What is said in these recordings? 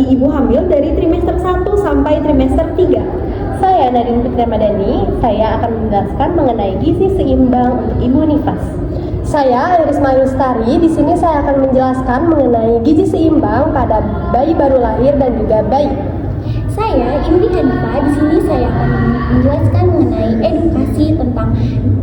bagi ibu hamil dari trimester 1 sampai trimester 3. Saya Nadine Fitri Ramadhani, saya akan menjelaskan mengenai gizi seimbang untuk ibu nifas. Saya Irisma Lustari, di sini saya akan menjelaskan mengenai gizi seimbang pada bayi baru lahir dan juga bayi. Saya Indi Hanifa, di sini saya akan menjelaskan mengenai edukasi tentang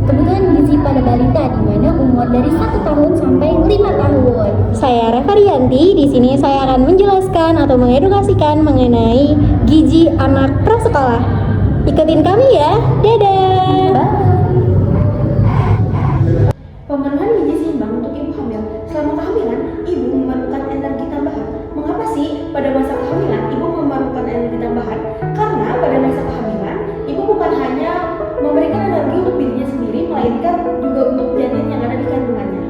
kebutuhan gizi pada balita di mana umur dari 1 tahun sampai 5 tahun. Saya Reva Rianti, di sini saya akan menjelaskan atau mengedukasikan mengenai gizi anak prasekolah. Ikutin kami ya, dadah! Pemenuhan gizi seimbang untuk ibu hamil. Selama kehamilan, ibu memerlukan energi tambahan. Mengapa sih pada masa kehamilan ibu memerlukan energi tambahan? Karena pada masa kehamilan, ibu bukan hanya memberikan energi untuk dirinya sendiri, melainkan juga untuk janin yang ada di kandungannya.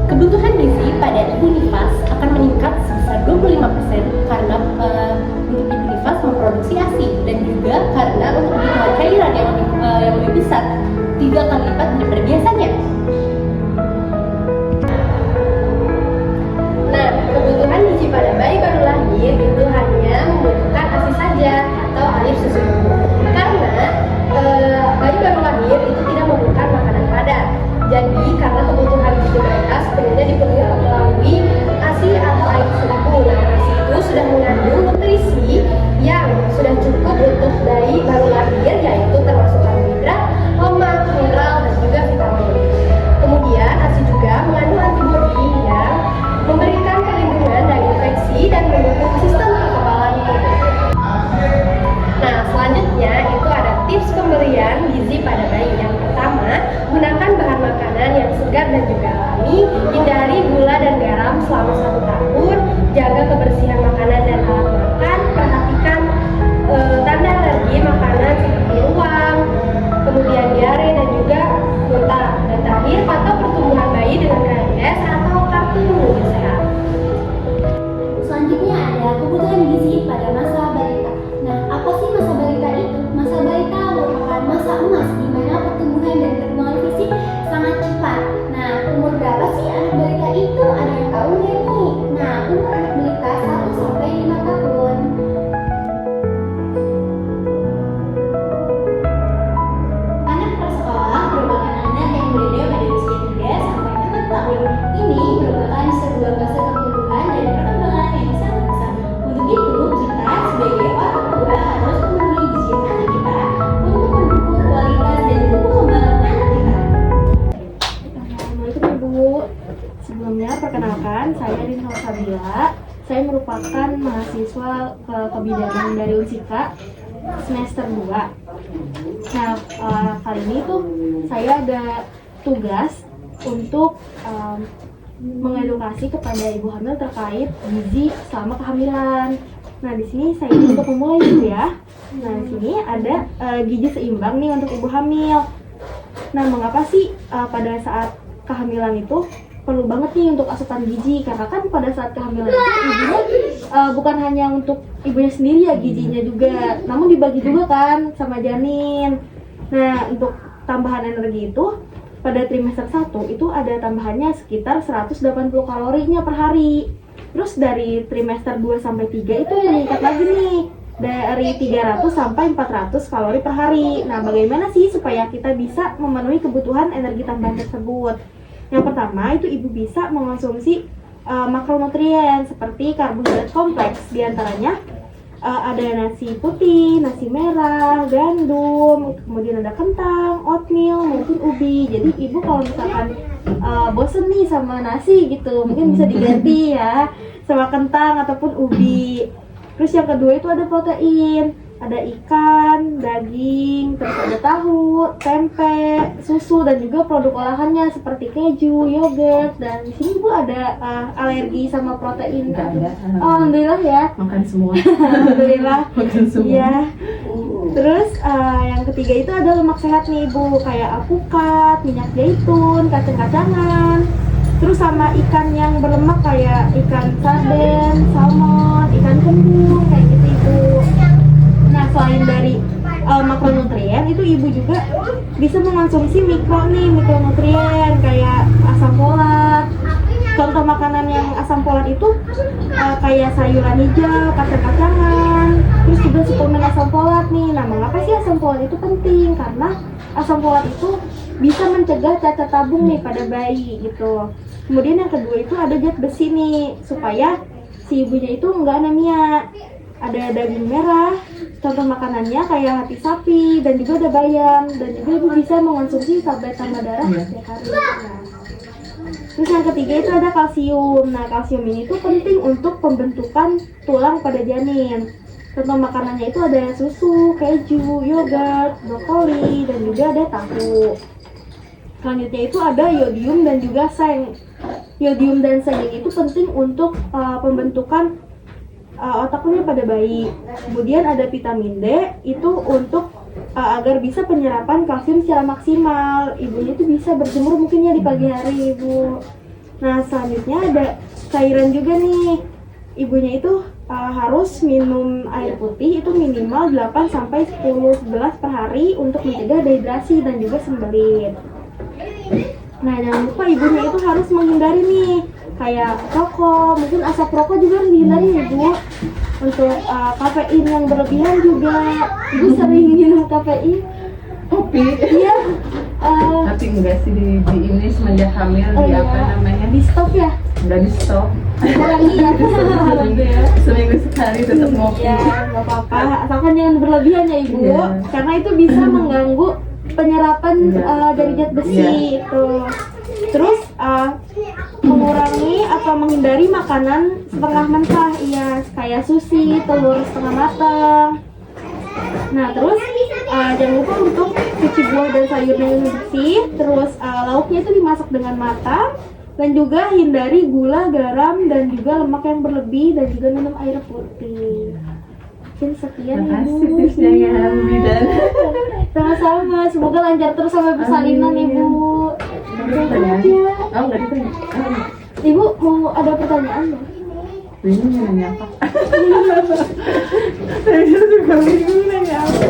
Kebutuhan gizi pada ibu nifas akan meningkat sebesar 25% karena untuk ibu nifas memproduksi ASI dan juga karena untuk kebutuhan cairan yang lebih besar 3 kali lipat daripada biasanya. Nah, kebutuhan gizi pada bayi baru lahir itu hanya membutuhkan ASI saja atau air susu ibu. Karena bayi baru lahir itu tidak membutuhkan makanan padat. Jadi karena kebutuhan gizi mereka sepenuhnya dipenuhi melalui ASI atau air susu ibu. Nah, ASI itu sudah mengandung nutrisi yang sudah cukup untuk bayi baru lahir, yaitu termasuk karbohidrat, lemak, mineral, dan juga vitamin. Kemudian ASI juga mengandung antibodi yang memberikan perlindungan dari infeksi dan mendukung sistem kekebalan tubuh. Nah, selanjutnya itu ada tips pemberian gizi pada bayi. Yang pertama, gunakan bahan makanan yang segar dan juga alami, hindari gula dan garam selama 1 tahun, jaga kebersihan makanan dan alat makan, perhatikan tanda alergi makanan seperti ruam, kemudian diare dan juga muntah. Dan terakhir, pantau pertumbuhan bayi dengan KNS atau kartu menunggu sehat. Selanjutnya ada kebutuhan gizi pada masa balita. Nah, apa sih masa balita itu? Masa balita merupakan masa emas di mana pertumbuhan dan perkembangan fisik sangat cepat. Nah, umur berapa sih anak balita itu? Ada yang tahu nggak nih? Nah, umur anak balita 1 sampai 5 tahun. Anak prasekolah merupakan anak yang berada pada usia 3 sampai 6 tahun. Ini merupakan sebuah fase pertumbuhan dan perkembangan yang sangat besar. Untuk itu, kita sebagai orang tua harus memenuhi gizi anak kita untuk mendukung kualitas dan tumbuh kembang anak kita. Assalamualaikum Ibu. Sebelumnya perkenalkan, saya Rinal Sabila. Saya merupakan mahasiswa kebidanan dari Unsika semester 2. Nah, kali ini tuh saya ada tugas untuk mengedukasi kepada ibu hamil terkait gizi selama kehamilan. Nah, di sini saya untuk memulai dulu ya. Nah, di sini ada gizi seimbang nih untuk ibu hamil. Nah, mengapa sih pada saat kehamilan itu perlu banget nih untuk asupan gizi? Karena kan pada saat kehamilan itu ibunya bukan hanya untuk ibunya sendiri ya gizinya juga, namun dibagi juga kan sama janin. Nah, untuk tambahan energi itu pada trimester 1 itu ada tambahannya sekitar 180 kalorinya per hari. Terus dari trimester 2 sampai 3 itu meningkat lagi nih dari 300 sampai 400 kalori per hari. Nah, bagaimana sih supaya kita bisa memenuhi kebutuhan energi tambahan tersebut? Yang pertama itu ibu bisa mengonsumsi makronutrien seperti karbohidrat kompleks, diantaranya ada nasi putih, nasi merah, gandum, kemudian ada kentang, oatmeal, maupun ubi. Jadi ibu kalau misalkan bosen nih sama nasi gitu, mungkin bisa diganti ya sama kentang ataupun ubi. Terus yang kedua itu ada protein, ada ikan, daging, terus ada tahu, tempe, susu, dan juga produk olahannya seperti keju, yogurt. Dan di sini ibu ada alergi sama protein. Oh, alhamdulillah ya. Makan semua. Alhamdulillah. Makan semua. Iya. Terus yang ketiga itu ada lemak sehat nih ibu, kayak alpukat, minyak zaitun, kacang-kacangan. Terus sama ikan yang berlemak kayak ikan sarden, salmon, ikan kembung, kayak gitu ibu. Nah, selain dari makronutrien itu ibu juga bisa mengonsumsi mikronutrien kayak asam folat, Contoh makanan yang asam folat itu kayak sayuran hijau, kacang-kacangan, terus juga suplemen asam folat nih. Nah, mengapa sih asam folat itu penting? Karena asam folat itu bisa mencegah cacat tabung nih pada bayi gitu. Kemudian yang kedua itu ada zat besi nih, supaya si ibunya itu enggak anemia. Ada daging merah, contoh makanannya kayak hati sapi, dan juga ada bayam, dan juga ibu bisa mengonsumsi tablet tambah darah setiap hari. Nah, terus yang ketiga itu ada kalsium. Nah, kalsium ini tuh penting untuk pembentukan tulang pada janin. Contoh makanannya itu ada susu, keju, yogurt, brokoli, dan juga ada tahu. Selanjutnya itu ada yodium dan juga seng. Yodium dan seng ini itu penting untuk pembentukan otaknya pada bayi. Kemudian ada vitamin D itu untuk agar bisa penyerapan kalsium secara maksimal. Ibunya itu bisa berjemur mungkin ya di pagi hari, Ibu. Nah, selanjutnya ada cairan juga nih. Ibunya itu harus minum air putih itu minimal 8 sampai 10 gelas per hari untuk mencegah dehidrasi dan juga sembelit. Nah, jangan lupa ibunya itu harus menghindari nih kayak rokok, mungkin asap rokok juga harus dihindari ya, Bu. Untuk kafein yang berlebihan juga. Ibu sering minum kafein? Kopi. Iya. Tapi enggak sih di ini semenjak hamil di apa namanya? Di stop ya? Enggak di stop. Kurangi ya. Seminggu sekali tetap ngopi. Ya, nggak apa-apa. Asalkan jangan berlebihan ya, Ibu. Iya. Karena itu bisa mengganggu penyerapan dari zat besi itu. Terus mengurangi atau menghindari makanan setengah mentah, iya, kayak sushi, telur setengah matang. Nah, terus jangan lupa untuk cuci buah dan sayurnya yang bersih. Terus lauknya itu dimasak dengan matang, dan juga hindari gula, garam, dan juga lemak yang berlebih, dan juga minum air putih. Mungkin sekian ya, Bu. Makasih tipsnya ya, Bu dan. Sama-sama, semoga lancar terus sampai persalinan ya, Bu. Sehat ya. Oh, enggak ditanya. Ibu mau ada pertanyaan nggak? Ini nanya apa? Saya juga bingung nanya apa.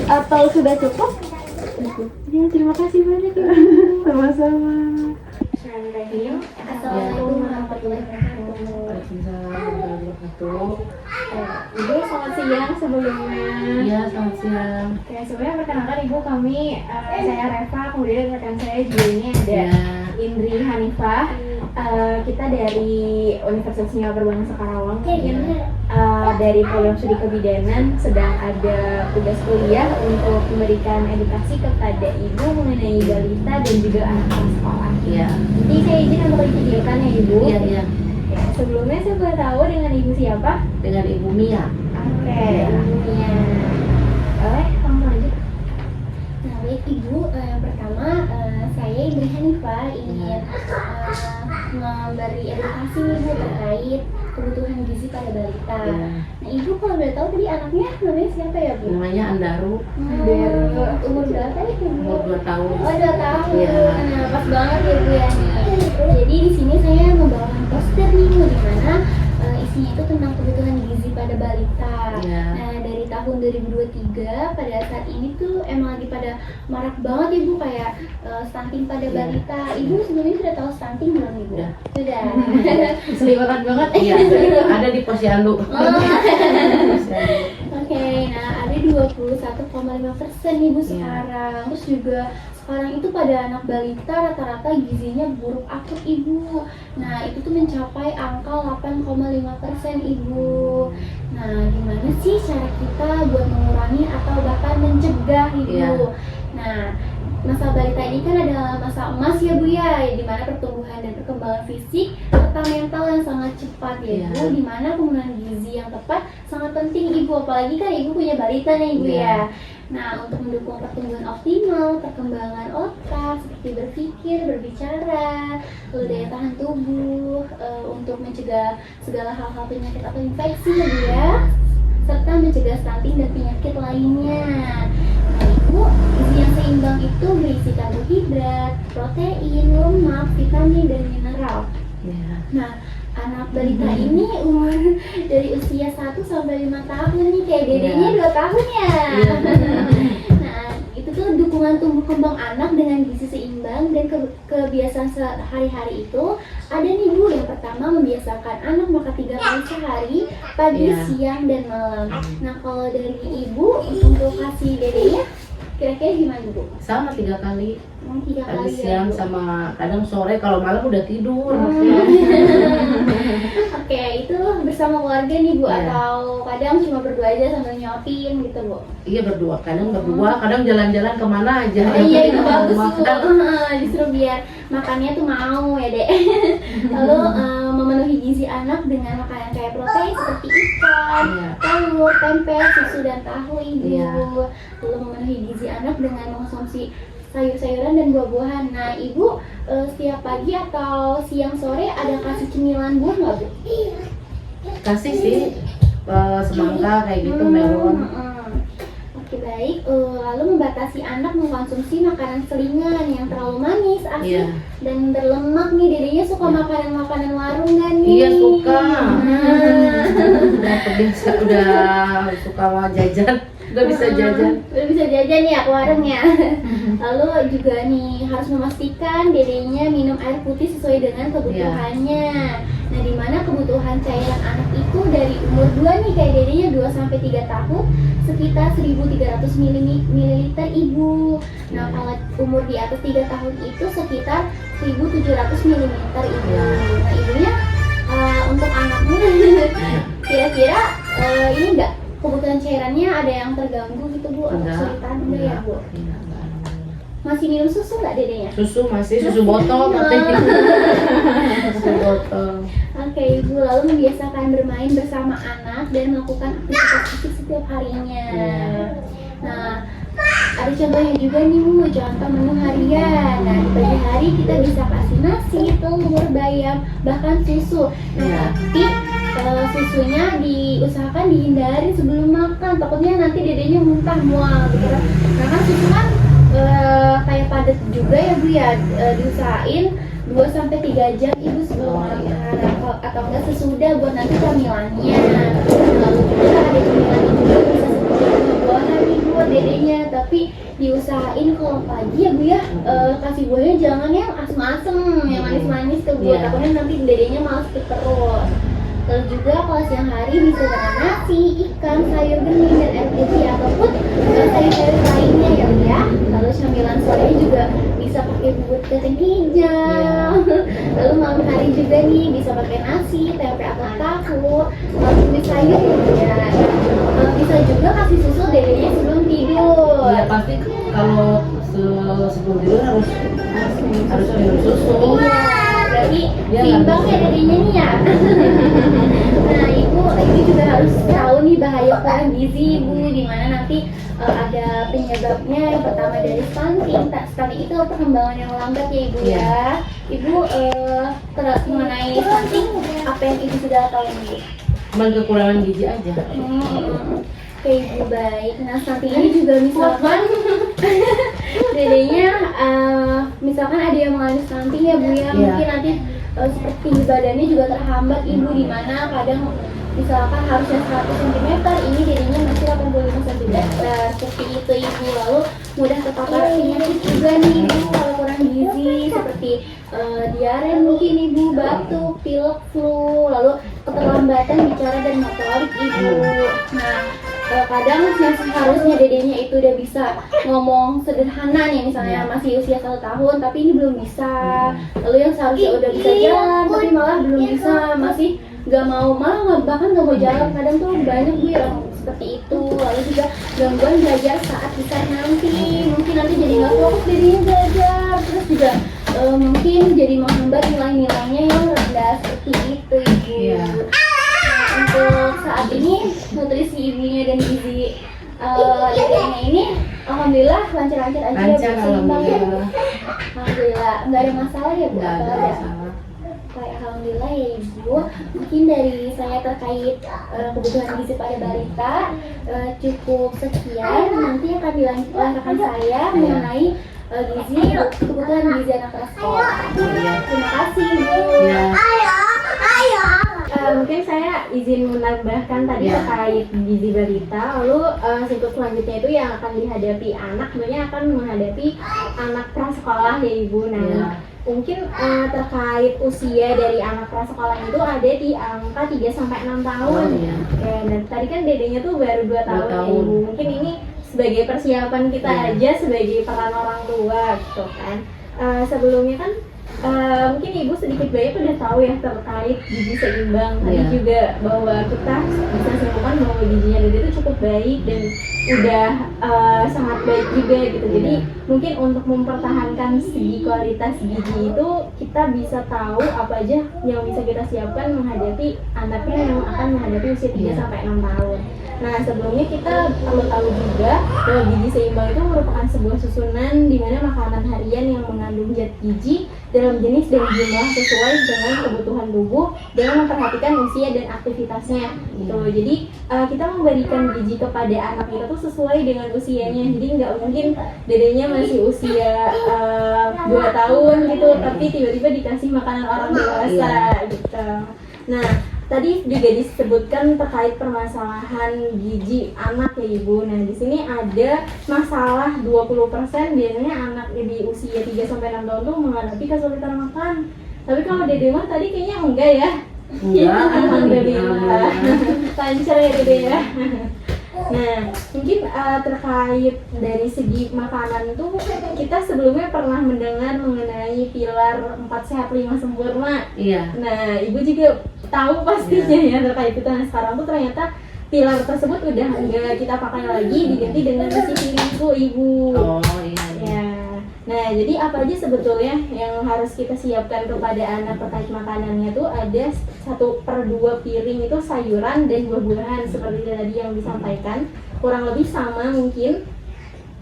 Atau sudah cukup? Ya, terima kasih banyak ya. Sama-sama. Assalamualaikum warahmatullahi wabarakatuh. Waalaikumsalam warahmatullahi wabarakatuh. Ibu selamat siang sebelumnya. Iya, selamat siang. Oke, sebenarnya perkenalkan Ibu kami, saya Reva, kemudian rekan saya juga ini ada Ya. Indri Hanifah. Kita dari Universitas Nyawa Perbangsa Karawang. Dari program studi kebidanan sedang ada tugas kuliah untuk memberikan edukasi kepada ibu mengenai balita dan juga anak sekolah. Iya. Jadi saya izin untuk ditunjukkan ya Ibu. Iya, iya. Ya, sebelumnya saya boleh tahu dengan Ibu siapa? Dengan Ibu Mia. Oke, Ibu Mia. Boleh, kamu lanjut. Nah, baik Ibu, yang pertama saya Ibu Hanifah ingin memberi edukasi nih Bu terkait kebutuhan gizi pada balita. Ya. Nah, Ibu kalau boleh tahu tadi anaknya namanya siapa ya, Bu? Namanya Andaru, Umur berapa ya, Bu? umur 2 tahun. Oh, 2 tahun. Iya. Nah, pas banget ya, Bu ya. Jadi di sini saya membawakan poster nih, Bu, di mana isinya itu tentang kebutuhan gizi pada balita. Iya. Nah, dari tahun 2023 pada saat ini tuh emang lagi pada marak banget ya, Bu, kayak stunting pada balita. Ibu sebelumnya sudah tahu stunting belum, Ibu? Sudah. Sudah. Seliweran banget. Iya, ada di Posyandu. Oke, nah ada 21,5% Ibu sekarang. Terus juga sekarang itu pada anak balita rata-rata gizinya buruk akut Ibu. Nah, itu tuh mencapai angka 8,5% Ibu. Nah, gimana sih cara kita buat mengurangi atau bahkan mencegah Ibu? Iya. Nah, masa balita ini kan adalah masa emas ya Bu ya, di mana pertumbuhan dan perkembangan fisik serta mental yang sangat cepat ya Bu, Iya. di mana penggunaan gizi yang tepat sangat penting Ibu, apalagi kan Ibu punya balita nih Ibu Iya. ya. Nah, untuk mendukung pertumbuhan optimal, perkembangan otak, seperti berpikir, berbicara, lalu daya tahan tubuh, untuk mencegah segala hal-hal penyakit atau infeksi ya Bu ya, serta mencegah stunting dan penyakit lainnya. Nah, Ibu, gizi yang seimbang itu berisi karbohidrat, protein, lemak, vitamin, dan mineral. Iya. Nah, anak balita ini umur dari usia 1 sampai 5 tahun nih, kayak dedenya 2 tahun ya. Iya. Nah, itu tuh dukungan tumbuh kembang anak dengan gizi seimbang dan kebiasaan sehari-hari itu ada nih Bu. Yang pertama, membiasakan anak makan 3 kali sehari, pagi, siang, dan malam. Nah, kalau dari Ibu untuk kasih dedenya kira-kira gimana Bu? Sama 3 kali. 3 Pagi, kali siang, ya, Bu. sama kadang sore, kalau malam udah tidur. Oke, itu bersama keluarga nih Bu, Iya. atau kadang cuma berdua aja sambil nyuapin gitu Bu? Iya berdua, kadang jalan-jalan kemana aja. Iya, itu bagus Makan. Bu. Justru biar makannya tuh mau ya Dek. Lalu memenuhi gizi anak dengan makanan kayak protein seperti ikan, Iya. telur, tempe, susu, dan tahu Ibu. Iya. Lalu memenuhi gizi anak dengan mengkonsumsi sayur-sayuran dan buah-buahan. Nah Ibu setiap pagi atau siang sore ada kasih cemilan buah nggak Bu? Kasih sih semangka kayak gitu, melon. Oke, baik. Lalu membatasi anak mengkonsumsi makanan selingan yang terlalu manis, asin, Iya. dan berlemak nih. Dedenya suka makanan-makanan warung nggak nih? Iya, suka. Nah. Udah kebiasa, udah suka mau jajan, udah bisa jajan. Udah bisa jajan ya ke warung ya. Lalu juga nih harus memastikan dedenya minum air putih sesuai dengan kebutuhannya. Nah, di mana kebutuhan cairan anak itu dari umur 2 nih, kayak dedenya 2 sampai 3 tahun sekitar 1300 ml Ibu. Nah, kalau umur di atas 3 tahun itu sekitar 1700 ml Ibu. Nah, ibunya untuk anaknya kira-kira ini enggak kebutuhan cairannya ada yang terganggu gitu Bu, atau kesulitan? Enggak ya Bu? Masih minum susu nggak dedenya? Susu masih, susu botol tapi susu botol. Oke Ibu, lalu membiasakan bermain bersama anak dan melakukan aktivitas fisik setiap harinya. Nah, ada contohnya juga nih Bu, contoh menu harian. Nah, di pagi hari kita bisa kasih nasi, telur, bayam, bahkan susu. Nah, tapi susunya diusahakan dihindari sebelum makan, takutnya nanti dedenya muntah mual gitu. Nah kan susu kan kayak padat juga ya Bu ya, diusahain 2-3 jam Ibu sebelum makan, atau enggak sesudah buat nanti camilannya. Lalu juga ada camilan juga bisa seperti buah-buahan nih buat dedenya, tapi diusahain kalau pagi ya Bu ya, kasih buahnya jangan yang asem-asem, yang manis-manis tuh Bu, takutnya nanti dedenya malah sakit perut. Lalu juga kalau siang hari bisa dengan nasi, ikan, sayur bening, dan air putih, ataupun sayur-sayur lainnya ya Bu ya. Lalu camilan sore juga bisa pakai bubur kacang hijau. Lalu malam hari juga nih bisa pakai nasi, tempe atau tahu, lalu tumis sayur ya. Bisa juga kasih susu dedenya sebelum tidur. Iya pasti kalau sebelum tidur harus minum susu. Iya, berarti seimbang ya dedenya nih ya. Nah Ibu juga harus tahu nih bahaya kurang gizi Ibu, dimana nanti ada penyebabnya. Yang pertama dari stunting. Stunting itu perkembangan yang lambat ya Ibu ya. Ibu mengenai stunting, apa yang Ibu sudah tahu nih? Cuman kekurangan gizi aja. Oke Ibu, baik. Nah stunting ini juga misalkan dedenya misalkan ada yang mengalami stunting ya Bu ya, mungkin nanti seperti tinggi badannya juga terhambat Ibu, di mana kadang misalkan harusnya 100 cm, ini dedenya masih 85 cm, seperti itu Ibu. Lalu mudah terpapar penyakit juga nih Ibu kalau kurang gizi, seperti diare mungkin Ibu, batuk, pilek, flu, lalu keterlambatan bicara dan motorik Ibu. Nah kadang yang seharusnya dedenya itu udah bisa ngomong sederhana nih, misalnya masih usia 1 tahun tapi ini belum bisa. Lalu yang seharusnya udah bisa jalan tapi malah belum bisa, masih gak mau, malah bahkan gak mau jalan. Kadang tuh banyak Bu yang seperti itu. Lalu juga gangguan belajar saat besar nanti, mungkin nanti jadi gak fokus dedenya belajar, terus juga mungkin jadi menghambat nilai-nilainya yang rendah seperti itu Ibu. Untuk saat ini nutrisi ibunya dan gizi dedenya ini alhamdulillah lancar-lancar aja ya Bu, seimbang ya. Alhamdulillah, nggak ada masalah ya Bu? Nggak ada masalah. Baik, alhamdulillah ya Ibu. Mungkin dari saya terkait kebutuhan gizi pada balita cukup sekian. Nanti akan dilanjutkan rekan saya mengenai kebutuhan gizi anak prasekolah. Terima kasih Bu. Mungkin saya izin menambahkan tadi Iya. terkait gizi balita. Lalu sikut selanjutnya itu yang akan dihadapi anak, sebenarnya akan menghadapi anak prasekolah ya Ibu. Nah, Iya. mungkin terkait usia dari anak prasekolah itu ada di angka 3 sampai 6 tahun. Oh, iya. Oke, dan tadi kan dedenya tuh baru 2 tahun ya tahun. Ibu. Mungkin ini sebagai persiapan kita Iya. aja sebagai peran orang tua gitu kan. Sebelumnya kan mungkin Ibu sedikit banyak udah tahu ya terkait gizi seimbang. Tadi Iya. juga bahwa kita bisa simpulkan bahwa gizinya Dede itu cukup baik dan udah sangat baik juga gitu. Jadi mungkin untuk mempertahankan segi kualitas gizi itu kita bisa tahu apa aja yang bisa kita siapkan menghadapi anaknya yang akan menghadapi usia 3 Iya. sampai 6 tahun. Nah, sebelumnya kita perlu tahu juga bahwa gizi seimbang itu merupakan sebuah susunan di mana makanan harian yang mengandung zat gizi dalam jenis dan jumlah sesuai dengan kebutuhan tubuh dengan memperhatikan usia dan aktivitasnya. Gitu. Jadi kita memberikan gizi kepada anak kita tuh sesuai dengan usianya. Jadi nggak mungkin dedenya masih usia 2 tahun gitu, tapi tiba-tiba dikasih makanan orang dewasa gitu. Nah, tadi juga disebutkan terkait permasalahan gizi anak ya Ibu. Nah, di sini ada masalah 20% biasanya anak di usia 3 sampai 6 tahun tuh menghadapi kesulitan makan. Tapi kalau Dede mah tadi kayaknya enggak ya. Enggak, Alhamdulillah. Lancar ya Dede ya. Nah, mungkin terkait dari segi makanan tuh kita sebelumnya pernah mendengar mengenai pilar 4 sehat 5 sempurna. Iya. Nah, Ibu juga tahu pastinya ya terkait itu. Nah, sekarang tuh ternyata pilar tersebut udah enggak kita pakai lagi, diganti dengan nasi piringku Ibu. Oh iya. Ya. Nah, jadi apa aja sebetulnya yang harus kita siapkan kepada anak terkait makanannya tuh ada 1/2 piring itu sayuran dan buah-buahan seperti tadi yang disampaikan. Kurang lebih sama mungkin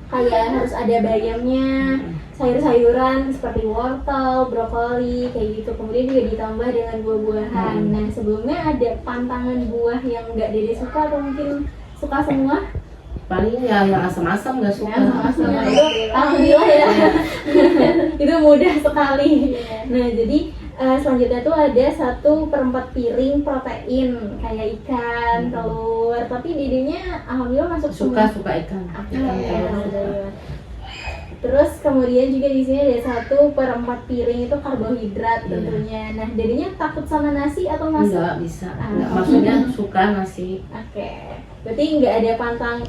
kayak harus ada bayamnya, sayur-sayuran seperti wortel, brokoli, kayak gitu. Kemudian juga ditambah dengan buah-buahan. Nah, sebelumnya ada pantangan buah yang nggak Dede suka atau mungkin suka semua? Paling yang asam-asam nggak suka. Sama itu alhamdulillah ya. Itu mudah sekali. Nah, jadi selanjutnya tuh ada 1/4 piring protein kayak ikan, telur. Tapi dedenya alhamdulillah masuk Suka semua. ikan. Oke, Ikan telur. alhamdulillah. Terus kemudian juga di sini ada 1/4 piring itu karbohidrat Iya. tentunya. Nah, dedenya takut sama nasi atau nasi? Enggak bisa. Ah. Enggak, maksudnya suka nasi. Oke, berarti nggak ada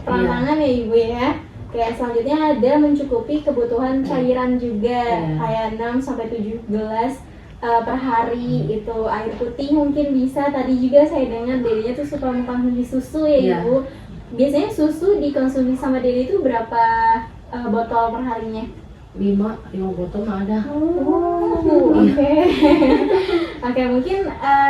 pantangan ya Ibu ya. Oke, selanjutnya ada mencukupi kebutuhan cairan juga, Iya. kayak 6 sampai 7 gelas per hari itu. Air putih mungkin bisa, tadi juga saya dengar dedenya tuh suka mengkonsumsi susu ya Iya. Ibu. Biasanya susu dikonsumsi sama dede itu berapa botol per harinya? 5 botol mah ada. Oke. Oke, mungkin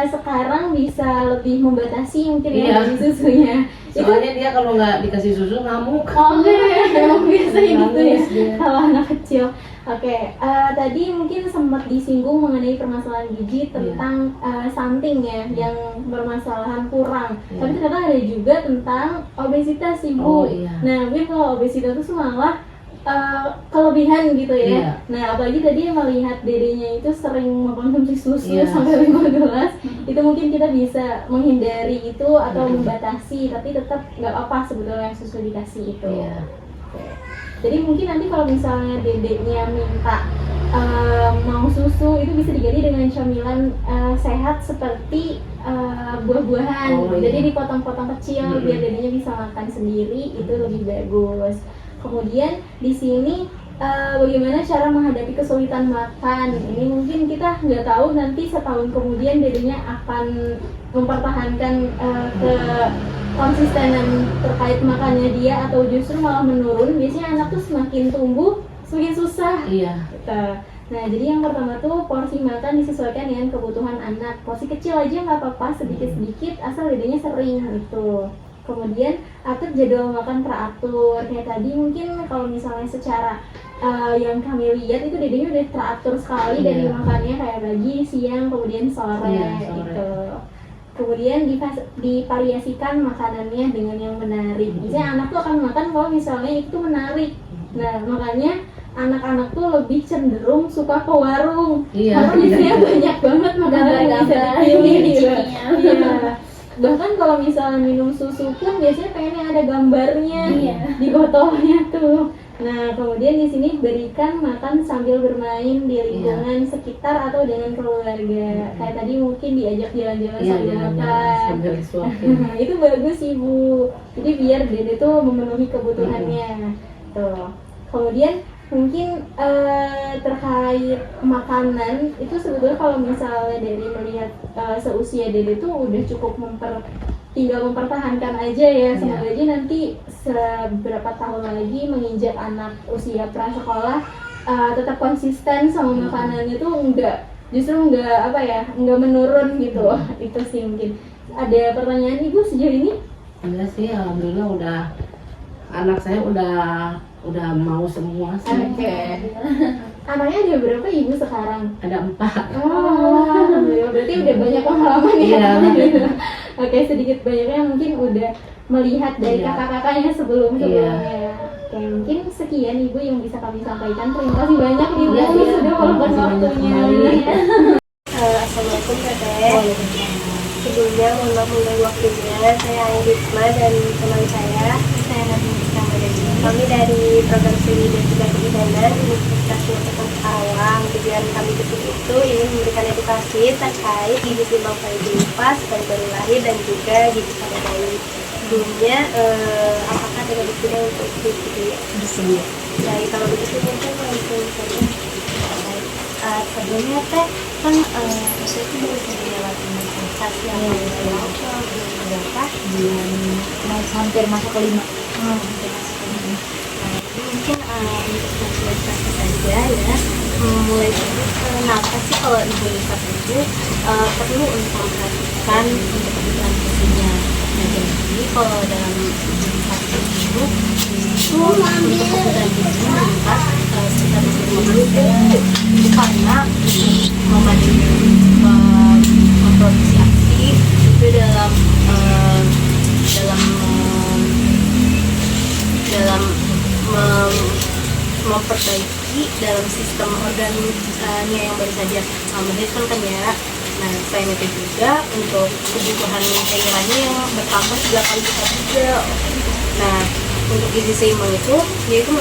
sekarang bisa lebih membatasi mungkin ya Iya. dari susunya. Soalnya dia kalau nggak dikasih susu ngamuk. Oke, emang biasa gitu ya Nangis dia. kalau anak kecil. Oke, tadi mungkin sempat disinggung mengenai permasalahan gizi tentang stunting ya, yang bermasalahan kurang. Iya. Tapi ternyata ada juga tentang obesitas Ibu. Oh, iya. Nah, mungkin kalau obesitas itu malah kelebihan gitu ya. Iya. Nah, apalagi tadi melihat dedenya itu sering mengkonsumsi susu Iya. sampai 5 gelas, itu mungkin kita bisa menghindari itu atau membatasi, tapi tetap nggak apa sebetulnya susu dikasih itu. Iya. Oke. Jadi mungkin nanti kalau misalnya dedeknya minta mau susu, itu bisa diganti dengan camilan sehat seperti buah-buahan. Oh, iya. Jadi dipotong-potong kecil biar dedenya bisa makan sendiri, itu lebih bagus. Kemudian di sini bagaimana cara menghadapi kesulitan makan. Ini mungkin kita nggak tahu nanti setahun kemudian dedenya akan mempertahankan ke konsistenan terkait makannya dia atau justru malah menurun. Biasanya anak tuh semakin tumbuh semakin susah. Iya. Gitu. Nah, jadi yang pertama tuh porsi makan disesuaikan dengan kebutuhan anak. Porsi kecil aja nggak apa-apa, sedikit-sedikit asal dedenya sering gitu. Kemudian atur jadwal makan teratur. Kayak tadi mungkin kalau misalnya secara yang kami lihat itu dedenya udah teratur sekali dari Iya. makannya kayak pagi, siang, kemudian sore, Iya, sore. gitu. Kemudian divariasikan makanannya dengan yang menarik. Misalnya anak tuh akan makan kalau misalnya itu menarik. Nah, makanya anak-anak tuh lebih cenderung suka ke warung. Iya. Karena di sini banyak banget makanan yang bisa Gambar-gambar dipilih gitu. cicinya. Iya. Bahkan kalau misalnya minum susu pun biasanya pengennya ada gambarnya Iya. di botolnya tuh. Nah, kemudian di sini berikan makan sambil bermain di lingkungan sekitar atau dengan keluarga. Kayak tadi mungkin diajak jalan-jalan Iya, sambil jalan-jalan makan. sambil suapin. Itu bagus Ibu. Jadi biar Dede tuh memenuhi kebutuhannya. Tuh. Kemudian mungkin terkait makanan itu sebetulnya kalau misalnya dari melihat seusia Dede tuh udah cukup tinggal mempertahankan aja ya. Semoga aja nanti seberapa tahun lagi menginjak anak usia prasekolah tetap konsisten sama makanannya tuh justru enggak menurun gitu. Itu sih mungkin. Ada pertanyaan Ibu sejauh ini? Enggak sih, alhamdulillah anak saya udah mau semua sih. Oke. Anaknya ada berapa Ibu sekarang? Ada 4. Oh, alhamdulillah. Berarti udah banyak pengalaman ya. Iya. Oke, sedikit banyaknya mungkin udah melihat dari Iya. kakak-kakaknya sebelumnya. Oke, mungkin sekian Ibu yang bisa kami sampaikan. Terima kasih banyak Ibu Iya, iya. sudah meluangkan Terima kasih waktunya. banyak. Assalamualaikum Teteh. Sebelumnya mohon maaf mengganggu waktunya. Saya Anggisma dan teman saya Nabi Muhammad. Kami dari program studi dan juga kebidanan Universitas Universitas Karawang. Tujuan kami ke sini itu ingin memberikan edukasi terkait gizi seimbang pada nifas, baru lahir dan juga gizi pada bayi. Sebelumnya, apakah ada waktunya untuk diskusi? Baik, kalau begitu mungkin langsung saja. Sebelumnya Teh kan saya itu baru saja lewat universitas yang berapa bulan Hampir masuk ke 5. mungkin untuk sosialisasi saja ya, mulai dari kenapa sih kalau ibu nikah itu perlu untuk memperhatikan untuk kebutuhan gizinya. Nah, jadi kalau dalam ibu nikah itu kebutuhan gizinya meningkat sekitar 25%. Itu karena memproduksi ASI itu dalam memperbaiki dalam sistem organnya yang baru saja melahirkan ya. Nah, selain itu juga untuk kebutuhan cairannya yang bertambah 3 kali lipat juga. Nah, untuk gizi seimbang itu dia itu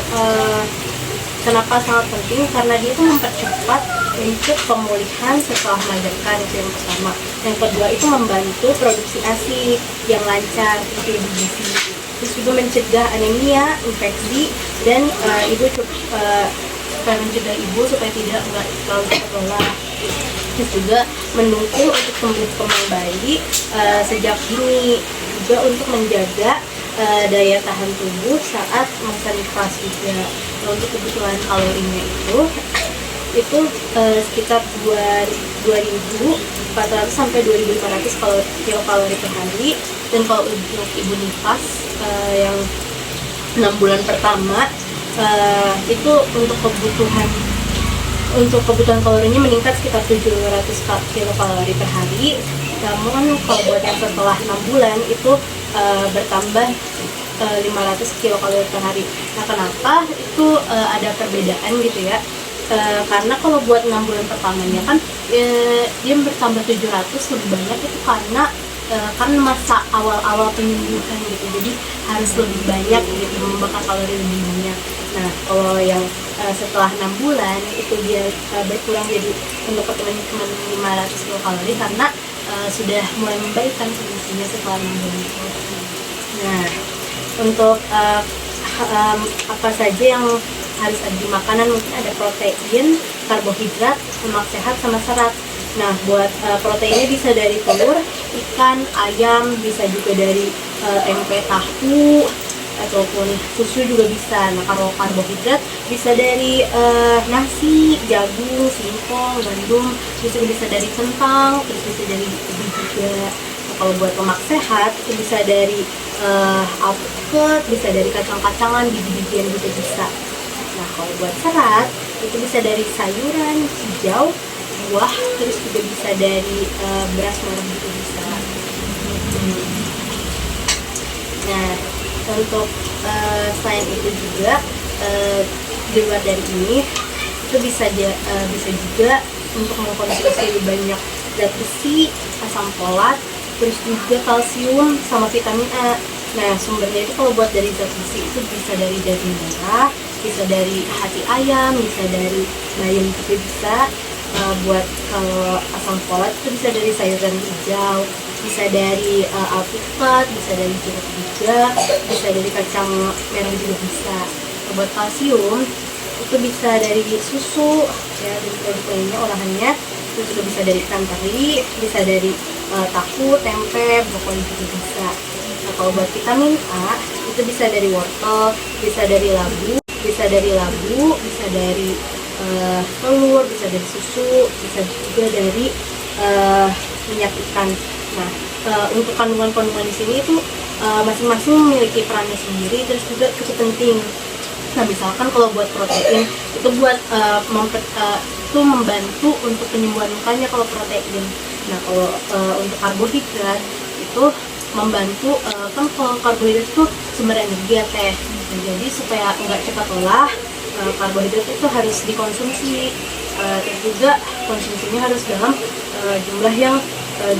kenapa sangat penting, karena dia itu mempercepat untuk pemulihan setelah melahirkan, itu yang pertama. Yang kedua itu membantu produksi ASI yang lancar, itu ibu gizi. Terus juga mencegah anemia, infeksi, dan ibu supaya mencegah ibu supaya tidak terlalu cepat lelah. Terus juga mendukung untuk tumbuh kembang bayi sejak dini, juga untuk menjaga daya tahan tubuh saat masa nifas juga. Nah, untuk kebutuhan kalorinya itu sekitar 2.400 sampai 2.500 kilokalori per hari. Dan kalau untuk ibu nifas yang 6 bulan pertama itu untuk kebutuhan kalorinya meningkat sekitar 700 kilokalori per hari. Namun kalau buat yang setelah 6 bulan itu bertambah 500 kilokalori per hari. Nah, kenapa itu ada perbedaan gitu ya? Karena kalau buat 6 bulan pertamanya kan dia bertambah 700 lebih banyak, itu karena masa awal-awal penyembuhan gitu, jadi harus lebih banyak gitu, membakar kalori lebih banyak. Nah, kalau yang setelah 6 bulan itu dia berkurang, jadi untuk pertemuan cuma 500 kilokalori karena sudah mulai membaikkan kondisinya setelah 6 bulan itu. Nah, untuk apa saja yang harus ada di makanan, mungkin ada protein, karbohidrat, lemak sehat, sama serat. Nah, buat proteinnya bisa dari telur, ikan, ayam, bisa juga dari tempe, tahu, ataupun susu juga bisa. Nah, kalau karbohidrat bisa dari nasi, jagung, singkong, gandum, bisa dari kentang, terus bisa dari ubi juga. Nah, kalau buat lemak sehat itu bisa dari alpukat, bisa dari kacang-kacangan, biji-bijian juga bisa. Nah, kalau buat serat itu bisa dari sayuran, hijau, buah, terus juga bisa dari beras merah juga bisa. Nah, untuk selain itu juga di luar dari ini itu bisa juga untuk mengkonsumsi lebih banyak zat besi, asam folat, terus juga kalsium sama vitamin A. Nah, sumbernya itu kalau buat dari zat besi itu bisa dari daging merah, bisa dari hati ayam, bisa dari bayam juga bisa. Buat kalau asam folat itu bisa dari sayuran hijau, bisa dari alpukat, bisa dari jeruk juga, bisa dari kacang merah juga bisa. Buat kalsium itu bisa dari susu, ya, dan produk lainnya olahannya itu juga bisa dari ikan teri, bisa dari tahu, tempe, brokoli juga bisa. Nah, kalau buat vitamin A itu bisa dari wortel, bisa dari labu, bisa dari telur, bisa dari susu, bisa juga dari minyak ikan. Nah, untuk kandungan-kandungan di sini itu masing-masing memiliki perannya sendiri, terus juga cukup penting. Nah, misalkan kalau buat protein itu buat itu membantu untuk penyembuhan lukanya kalau protein. Nah, kalau untuk karbohidrat itu membantu, kan kalau karbohidrat itu sumber energi ya teh. Nah, jadi supaya nggak cepat lelah, karbohidrat itu harus dikonsumsi. Terus juga konsumsinya harus dalam jumlah yang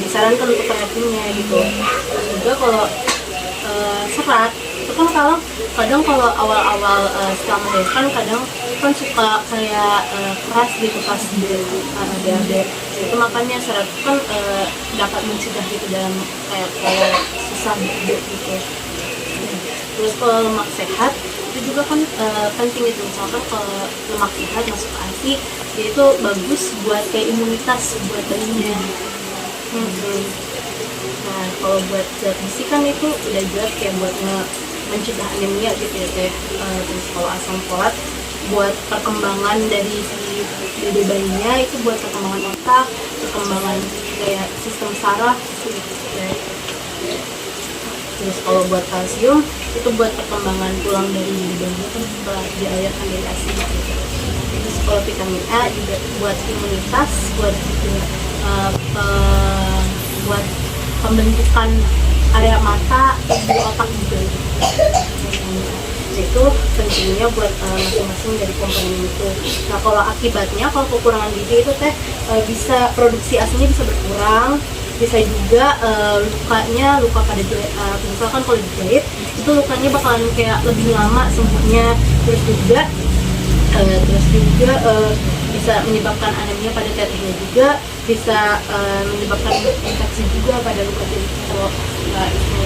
disarankan untuk pengajiannya gitu. Terus juga kalau serat itu kan kadang kalau awal-awal setelah melahirkan kadang kan suka kayak keras gitu pas di BAB. Itu makanya serat itu kan dapat mencegah gitu dalam kayak susah gitu. Terus kalau lemak sehat itu juga kan penting itu, misalkan kalau lemak sehat masuk ke ASI itu bagus buat kayak imunitas buat bayinya. Nah, kalau buat zat besi kan itu udah jelas kayak buat mencegah anemia gitu ya teh. Terus kalau asam folat buat perkembangan dari si dede bayinya, itu buat perkembangan otak, perkembangan kayak sistem saraf gitu ya. Terus kalau buat kalsium itu buat perkembangan tulang dari dede bayinya kan setelah dilahirkan dari ASI gitu. Terus kalau vitamin A juga buat imunitas, buat buat pembentukan area mata, otak juga gitu. Itu pentingnya buat masing-masing dari komponen itu. Nah, kalau akibatnya kalau kekurangan gizi itu teh bisa produksi ASINya bisa berkurang, bisa juga luka pada jahit, misalkan kalau dijahit itu lukanya bakalan kayak lebih lama sembuhnya. Terus juga bisa menyebabkan anemia pada tetehnya juga, bisa menyebabkan infeksi juga pada luka jahit kalau itu.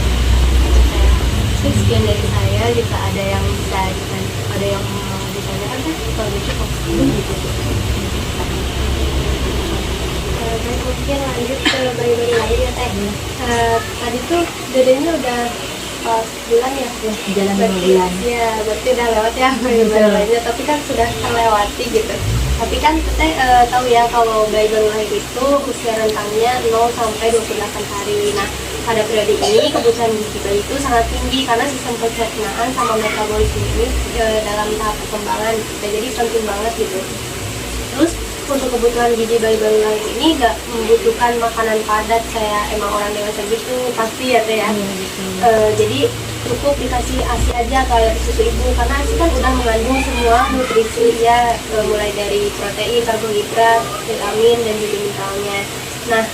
Sekian dari saya, jika ada yang ada yang mau ditanyakan kan kalau cukup gitu. Baik, mungkin lanjut ke bayi-bayi lain ya teh. Tadi tuh dedenya udah bulan ya? Jalan 5 bulan. Ya, berarti udah lewat ya bayi-bayi lainnya, tapi kan sudah terlewati gitu. Tapi kan teh tahu ya kalau bayi baru lahir itu usia rentangnya 0 sampai 28 hari. Nah, pada periode ini kebutuhan gizi bayi itu sangat tinggi karena sistem pencernaan sama metabolisme ini dalam tahap perkembangan. Jadi penting banget gitu. Terus untuk kebutuhan gizi bayi baru lahir ini gak membutuhkan makanan padat kayak emang orang dewasa gitu, pasti ya teh ya. Jadi cukup dikasih ASI aja kayak susu ibu, karena ASI kan udah mengandung semua nutrisi ya, mulai dari protein, karbohidrat, vitamin dan juga mineralnya. Nah,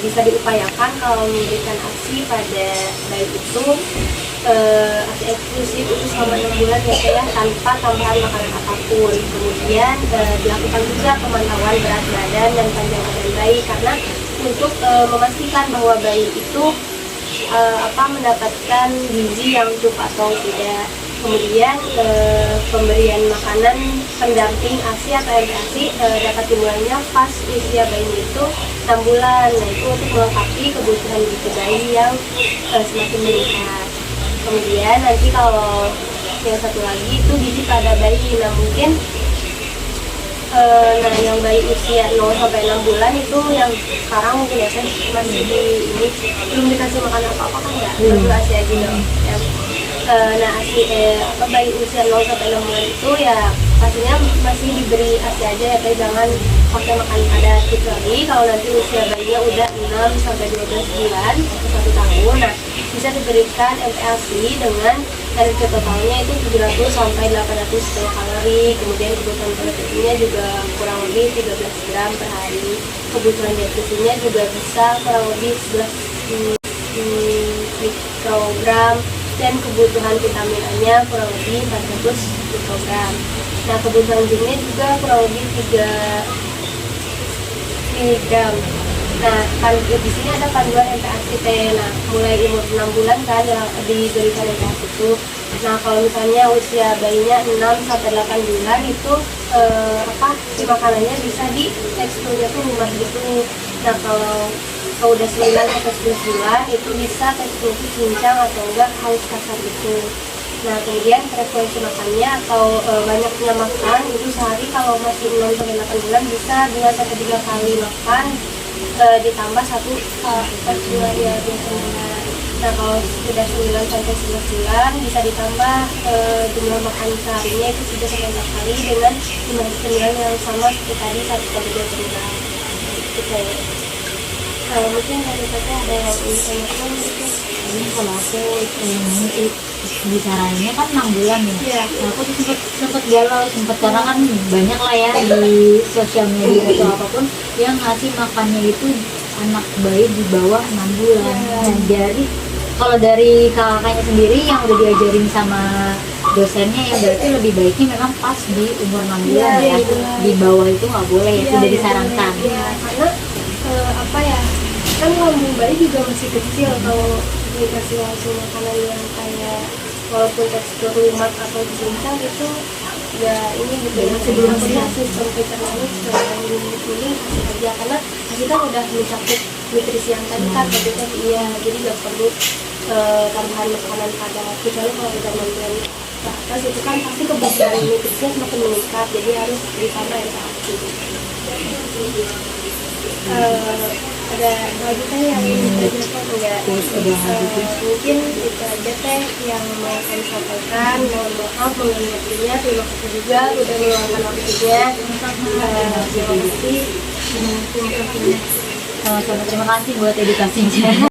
bisa diupayakan kalau memberikan ASI pada bayi itu ASI eksklusif itu selama 6 bulan ya teh ya, tanpa tambahan makanan apapun. Kemudian dilakukan juga pemantauan berat badan dan panjang badan bayi, karena untuk memastikan bahwa bayi itu mendapatkan gizi yang cukup atau tidak. Kemudian pemberian makanan pendamping ASI atau MPASI dapat dimulainya pas usia bayi itu 6 bulan. Nah, itu untuk melengkapi kebutuhan gizi bayi yang semakin meningkat. Kemudian nanti kalau yang satu lagi itu gizi pada bayi. Nah, mungkin yang bayi usia 0 sampai 6 bulan itu yang sekarang mungkin ya saya masih ini belum dikasih makan apa-apa kan ya, baru ASI aja dong ya. Nah, ASI bayi usia 0 sampai 6 bulan itu ya pastinya masih diberi ASI aja ya, tapi jangan pakai makan padat, kecuali kalau nanti usia bayinya udah 6 sampai 12 bulan atau 1 tahun. Nah, bisa diberikan MPASI dengan dan totalnya itu 700 sampai 800 kilokalori. Kemudian kebutuhan proteinnya juga kurang lebih 13 gram per hari. Kebutuhan zat besinya juga bisa kurang lebih 11 mikrogram, dan kebutuhan vitamin A-nya kurang lebih 400 mikrogram. Nah, kebutuhan zinc-nya juga kurang lebih 3 miligram. Nah, di sini ada panduan NPHCT. Nah, mulai umur 6 bulan kan yang diberikan NPHCT itu. Nah, kalau misalnya usia bayinya 6 sampai 8 bulan itu di makanannya bisa di teksturnya tuh lumat gitu. Nah, kalau udah 9 sampai 10 bulan itu bisa teksturnya cincang atau enggak halus kasar gitu. Nah, kemudian frekuensi makannya atau banyaknya makan itu sehari kalau masih 6 sampai 8 bulan bisa 2 sampai 3 kali makan ditambah 1 per bulan ya biasanya. Nah, kalau sudah 9 sampai 11 bulan bisa ditambah jumlah makan seharinya itu 3 sampai 4 kali dengan jumlah cemilan yang sama seperti tadi 1 per 2 cemilan. Gitu ya. Mungkin dari saya ada yang ingin tanyakan gitu. Ini kalau aku ini bicarainnya kan 6 bulan ya. Iya. Nah, aku tuh sempet galau, karena kan banyak lah ya di sosial media atau apapun yang ngasih makannya itu anak bayi di bawah 6 bulan. Nah, jadi kalau dari kakaknya sendiri yang udah diajarin sama dosennya ya berarti lebih baiknya memang pas di umur 6 bulan ya. Di bawah itu nggak boleh ya, sudah disarankan. Iya, karena apa ya, kan lambung bayi juga masih kecil. Kalau dikasih langsung makanan yang kayak walaupun tekstur lumat atau cincang itu ya ini gitu ya, sebelum sistem pencernaan yang ini kasih aja, karena kita udah mencakup nutrisi yang tadi kan iya, jadi nggak perlu tambahan makanan pada kecuali kalau udah bulan ke atas itu kan pasti kebutuhan nutrisinya semakin meningkat, jadi harus ditambah ya ada lagi teh yang ingin ditanyakan enggak? Mungkin itu aja teh yang mau saya sampaikan. Mohon maaf mengenai waktunya. Terima kasih juga udah meluangkan waktunya. Terima kasih. Sama-sama, terima kasih buat edukasinya.